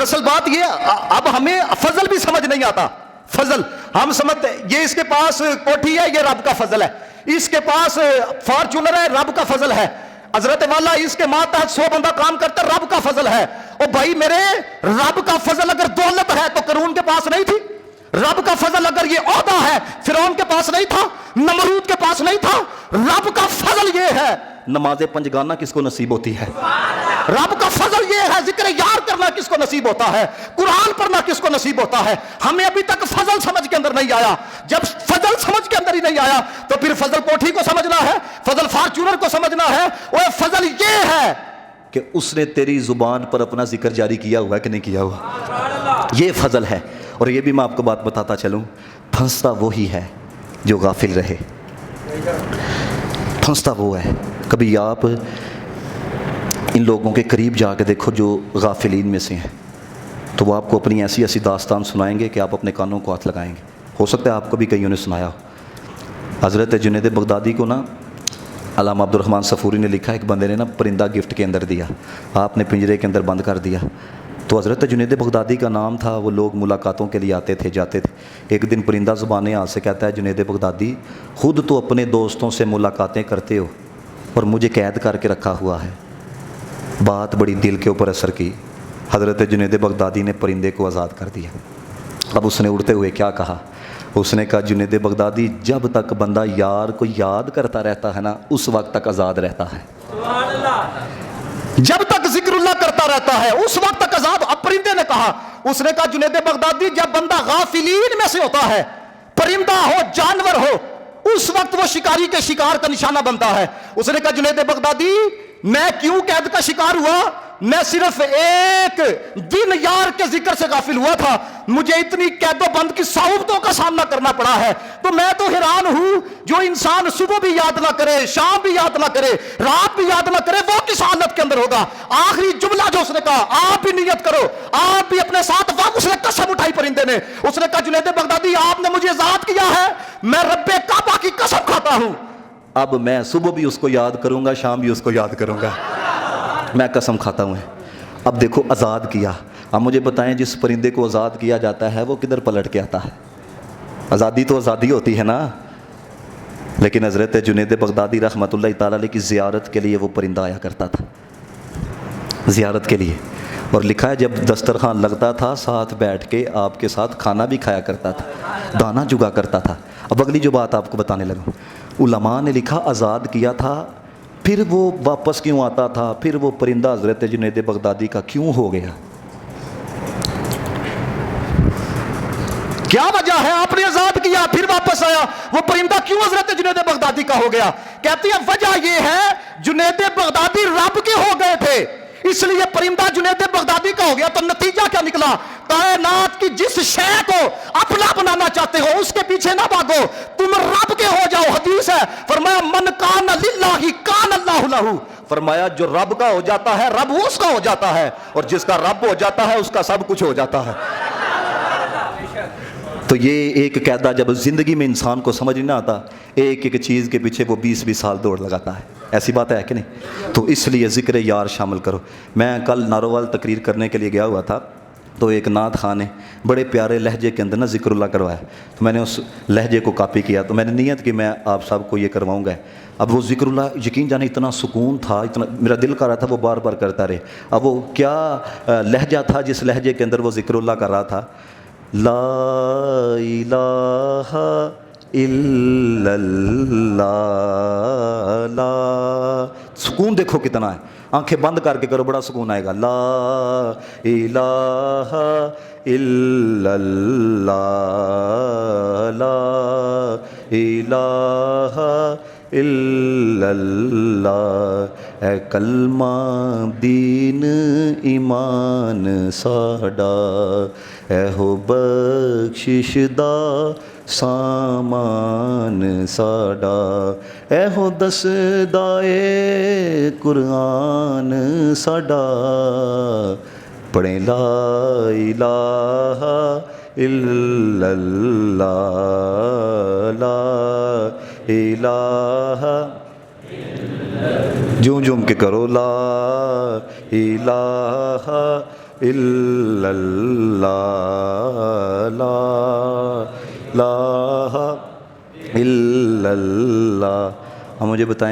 دراصل بات یہ، اب ہمیں فضل بھی سمجھ نہیں آتا. فضل ہم سمجھتے یہ اس کے پاس کوٹھی ہے، یہ رب کا فضل ہے. اس کے پاس فارچونر ہے، رب کا فضل ہے. حضرت والا اس کے ماتحت 100 بندہ کام کرتا ہے، رب کا فضل ہے. او بھائی میرے، رب کا فضل اگر دولت ہے تو قارون کے پاس نہیں تھی. رب کا فضل اگر یہ عہدہ ہے، فرعون کے پاس نہیں تھا، نمرود کے پاس نہیں تھا. رب کا فضل یہ ہے، نماز پنجگانہ کس کو نصیب ہوتی ہے؟ رب کا فضل یہ ہے، ذکر یار کرنا کس کو نصیب ہوتا ہے؟ قرآن پڑھنا کس کو نصیب ہوتا ہے؟ ہمیں ابھی تک فضل سمجھ کے اندر نہیں آیا. جب فضل سمجھ کے اندر ہی نہیں آیا تو پھر فضل کوٹھی کو سمجھنا ہے، فضل فارچونر کو سمجھنا ہے. وہ فضل یہ ہے کہ اس نے تیری زبان پر اپنا ذکر جاری کیا ہوا ہے کہ نہیں کیا ہوا. یہ فضل ہے. اور یہ بھی میں آپ کو بات بتاتا چلوں، پھنستا وہی ہے جو غافل رہے. پھنستا وہ ہے. کبھی آپ ان لوگوں کے قریب جا کے دیکھو جو غافلین میں سے ہیں، تو وہ آپ کو اپنی ایسی ایسی داستان سنائیں گے کہ آپ اپنے کانوں کو ہاتھ لگائیں گے. ہو سکتا ہے آپ کو بھی کئیوں نے سنایا ہو. حضرت جنید بغدادی کو نا علامہ عبد الرحمن صفوری نے لکھا، ایک بندے نے نا پرندہ گفٹ کے اندر دیا، آپ نے پنجرے کے اندر بند کر دیا. تو حضرت جنید بغدادی کا نام تھا، وہ لوگ ملاقاتوں کے لیے آتے تھے جاتے تھے. ایک دن پرندہ زبان ہاتھ سے کہتا ہے، جنید بغدادی خود تو اپنے دوستوں سے ملاقاتیں کرتے ہو اور مجھے قید کر کے رکھا ہوا ہے. بات بڑی دل کے اوپر اثر کی. حضرت جنید بغدادی نے پرندے کو آزاد کر دیا. اب اس نے اڑتے ہوئے کیا کہا؟ اس نے کہا، جنید بغدادی جب تک بندہ یار کو یاد کرتا رہتا ہے نا، اس وقت تک آزاد رہتا ہے. جب تک ذکر اللہ کرتا رہتا ہے اس وقت تک آزاد. اب پرندے نے کہا، اس نے کہا، جنید بغدادی جب بندہ غافلین میں سے ہوتا ہے، پرندہ ہو جانور ہو، اس وقت وہ شکاری کے شکار کا نشانہ بنتا ہے. اس نے کہا، جنید بغدادی میں کیوں قید کا شکار ہوا؟ میں صرف ایک دن یار کے ذکر سے غافل ہوا تھا، مجھے اتنی قید و بند کی صعوبتوں کا سامنا کرنا پڑا ہے. تو میں تو حیران ہوں، جو انسان صبح بھی یاد نہ کرے، شام بھی یاد نہ کرے، رات بھی یاد نہ کرے، وہ کس حالت کے اندر ہوگا؟ آخری جملہ جو اس نے کہا، آپ بھی نیت کرو، آپ بھی اپنے ساتھ وقت. اس نے قسم اٹھائی پرندے نے. اس نے کہا، جنید بغدادی آپ نے مجھے آزاد کیا ہے، میں رب کعبہ کی قسم کھاتا ہوں، اب میں صبح بھی اس کو یاد کروں گا، شام بھی اس کو یاد کروں گا، میں قسم کھاتا ہوں. اب دیکھو آزاد کیا. اب مجھے بتائیں، جس پرندے کو آزاد کیا جاتا ہے وہ کدھر پلٹ کے آتا ہے؟ آزادی تو آزادی ہوتی ہے نا. لیکن حضرت جنید بغدادی رحمۃ اللہ تعالیٰ علیہ کی زیارت کے لیے وہ پرندہ آیا کرتا تھا، زیارت کے لیے. اور لکھا ہے جب دسترخوان لگتا تھا ساتھ بیٹھ کے آپ کے ساتھ کھانا بھی کھایا کرتا تھا، دانا جگا کرتا تھا. اب اگلی جو بات آپ کو بتانے لگا، علماء نے لکھا آزاد کیا تھا، پھر وہ واپس کیوں آتا تھا؟ پھر وہ پرندہ حضرت جنید بغدادی کا کیوں ہو گیا؟ کیا وجہ ہے؟ آپ نے آزاد کیا پھر واپس آیا، وہ پرندہ کیوں حضرت جنید بغدادی کا ہو گیا؟ کہتی ہے وجہ یہ ہے، جنید بغدادی رب کے ہو گئے تھے، اس لیے پرندہ جنید بغدادی کا ہو گیا. تو نتیجہ کیا نکلا؟ کائنات کی جس شے کو اپنا بنانا چاہتے ہو اس کے پیچھے نہ بھاگو، تم رب کے ہو جاؤ. حدیث ہے، فرمایا من کان للہ کان اللہ لہ. فرمایا جو رب کا ہو جاتا ہے رب اس کا ہو جاتا ہے، اور جس کا رب ہو جاتا ہے اس کا سب کچھ ہو جاتا ہے. تو یہ ایک قاعدہ جب زندگی میں انسان کو سمجھ نہیں آتا، ایک ایک چیز کے پیچھے وہ 20 سال دوڑ لگاتا ہے. ایسی بات ہے کہ نہیں؟ تو اس لیے ذکر یار شامل کرو. میں کل ناروال تقریر کرنے کے لیے گیا ہوا تھا، تو ایک نعت خان نے بڑے پیارے لہجے کے اندر نا ذکر اللہ کروایا. تو میں نے اس لہجے کو کاپی کیا، تو میں نے نیت کہ میں آپ سب کو یہ کرواؤں گا. اب وہ ذکر اللہ یقین جانے اتنا سکون تھا، اتنا میرا دل کر رہا تھا وہ بار بار کرتا رہے. اب وہ کیا لہجہ تھا جس لہجے کے اندر وہ ذکر اللہ کر رہا تھا؟ لا الہ الا اللہ. لا، سکون دیکھو کتنا ہے، آنکھیں بند کر کے کرو بڑا سکون آئے گا. لا الہ الا اللہ، لا الہ الا اللہ. اے کلمہ دین ایمان ساڈا، اے ہو بخشش دا سامان ساڈا، اے ہو دسدا اے قرآن ساڈا. پڑھیں لا الہ الا اللہ، لا الہ. جھوم جھوم کے کرو لا الہ الا اللہ لا الہ الا اللہ. اب مجھے بتائیں